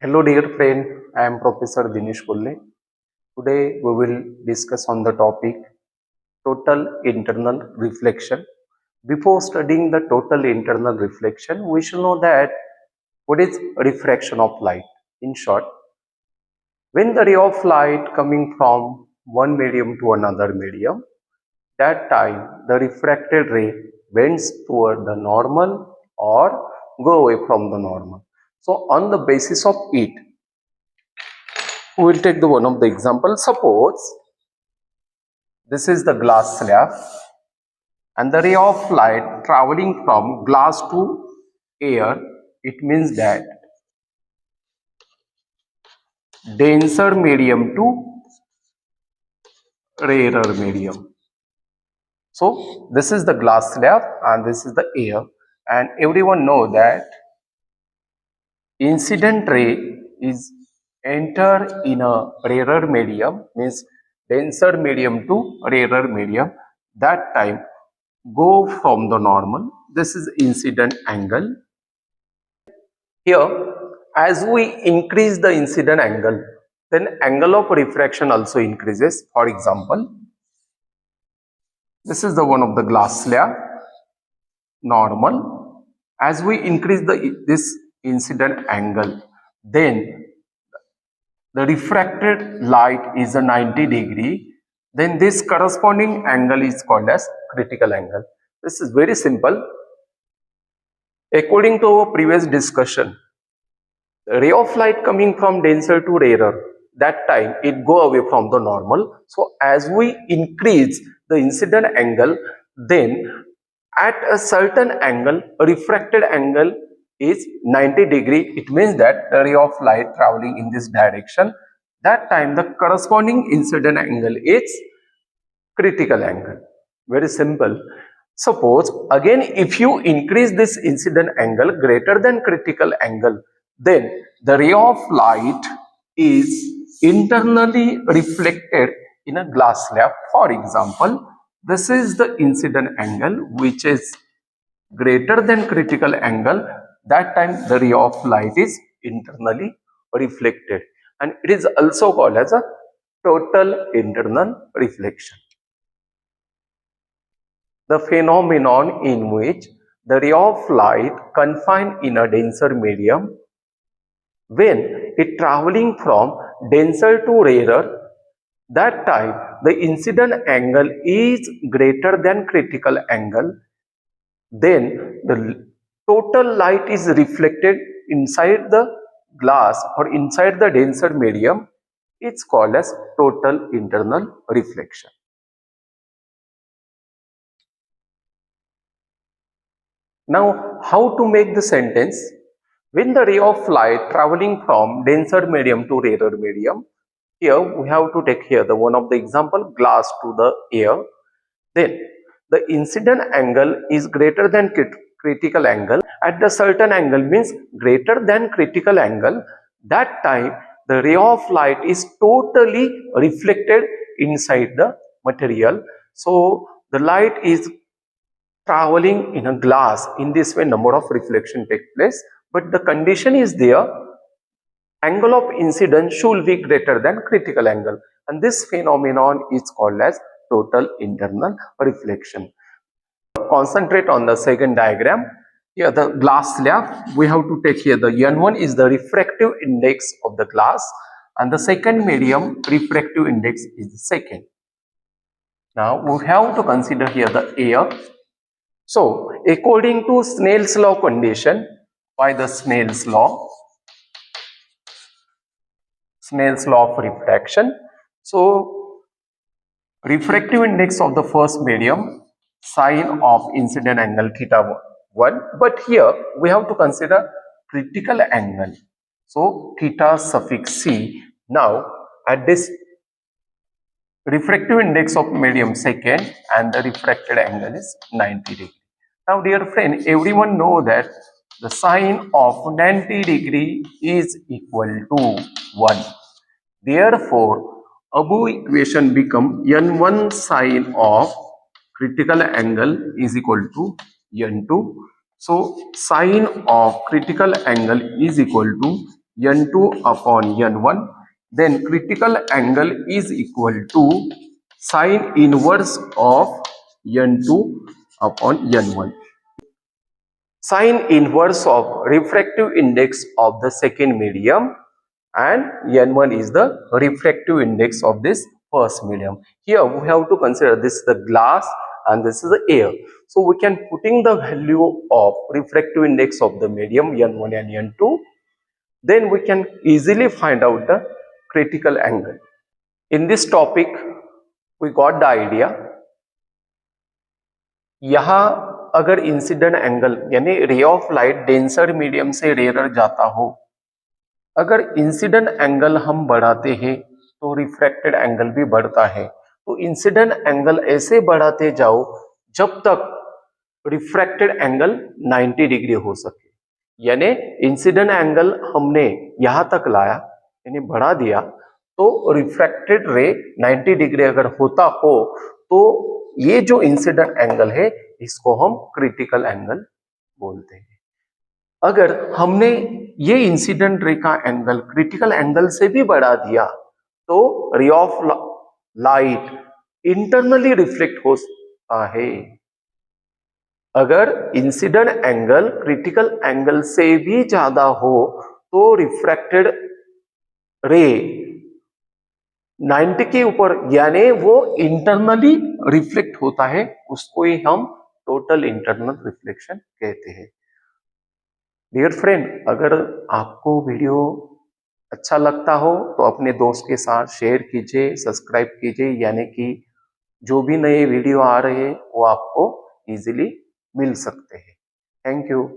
Hello dear friend, I am Professor Dinesh Kolle. Today we will discuss on the topic total internal reflection. Before studying the total internal reflection, we should know that what is refraction of light. In short, when the ray of light coming from one medium to another medium, that time the refracted ray bends toward the normal or go away from the normal. So on the basis of it, we will take the one of the example. Suppose this is the glass slab and the ray of light traveling from glass to air. It means that denser medium to rarer medium. So this is the glass slab and this is the air, and everyone know that incident ray is enter in a rarer medium, means denser medium to rarer medium. That time go from the normal. This is incident angle. Here, as we increase the incident angle, then angle of refraction also increases. For example, this is the one of the glass slab, normal. As we increase this incident angle, then the refracted light is a 90-degree. Then this corresponding angle is called as critical angle. This is very simple. According to our previous discussion, ray of light coming from denser to rarer, that time it go away from the normal. So as we increase the incident angle, then at a certain angle, a refracted angle is 90-degree. It means that the ray of light traveling in this direction, that time the corresponding incident angle is critical angle. Very simple. Suppose again, if you increase this incident angle greater than critical angle, then the ray of light is internally reflected in a glass slab. For example, this is the incident angle which is greater than critical angle. That time the ray of light is internally reflected, and it is also called as a total internal reflection. The phenomenon in which the ray of light confined in a denser medium, when it traveling from denser to rarer, that time the incident angle is greater than critical angle, then the total light is reflected inside the glass or inside the denser medium. It's called as total internal reflection. Now, how to make the sentence? When the ray of light traveling from denser medium to rarer medium, here we have to take here the one of the example, glass to the air, then the incident angle is greater than critical angle. At the certain angle means greater than critical angle, that time the ray of light is totally reflected inside the material. So the light is traveling in a glass. In this way, number of reflection take place, but the condition is there, angle of incidence should be greater than critical angle, and this phenomenon is called as total internal reflection. Concentrate on the second diagram. Here the glass slab, we have to take here the N1 is the refractive index of the glass, and the second medium refractive index is the second. Now we have to consider here the air. So, according to Snell's law condition, by the Snell's law of refraction, so refractive index of the first medium, sine of incident angle theta 1, but here we have to consider critical angle. So, theta suffix c. Now, at this refractive index of medium second, and the refracted angle is 90 degree. Now dear friend, everyone know that the sine of 90 degree is equal to 1. Therefore, above equation become N1 sine of critical angle is equal to N2. So sine of critical angle is equal to n2 upon n1, then critical angle is equal to sine inverse of n2 upon n1. Sine inverse of refractive index of the second medium, and n1 is the refractive index of this first medium. Here we have to consider this is the glass and this is the air. So we can putting the value of refractive index of the medium n1 and n2, then we can easily find out the critical angle. In this topic we got the idea. यहाँ अगर incident angle यानी ray of light denser medium से rare जाता हो, अगर incident angle हम बढ़ाते हैं तो रिफ्रैक्टेड एंगल भी बढ़ता है। तो इंसिडेंट एंगल ऐसे बढ़ाते जाओ जब तक रिफ्रैक्टेड एंगल 90 डिग्री हो सके। यानी इंसिडेंट एंगल हमने यहां तक लाया यानी बढ़ा दिया, तो रिफ्रैक्टेड रे 90 डिग्री अगर होता हो तो ये जो इंसिडेंट एंगल है इसको हम क्रिटिकल एंगल बोलते हैं। अगर हमने ये इंसिडेंट रे का एंगल क्रिटिकल एंगल से भी बढ़ा दिया तो ray of light internally reflect होता है। अगर इंसिडेंट एंगल क्रिटिकल एंगल से भी ज्यादा हो तो रिफ्रैक्टेड रे 90 के ऊपर यानी वो इंटरनली रिफ्लेक्ट होता है, उसको ही हम टोटल इंटरनल रिफ्लेक्शन कहते हैं। डियर फ्रेंड, अगर आपको वीडियो अच्छा लगता हो तो अपने दोस्त के साथ शेयर कीजिए, सब्सक्राइब कीजिए, यानी कि जो भी नए वीडियो आ रहे हैं वो आपको इजीली मिल सकते हैं। Thank you.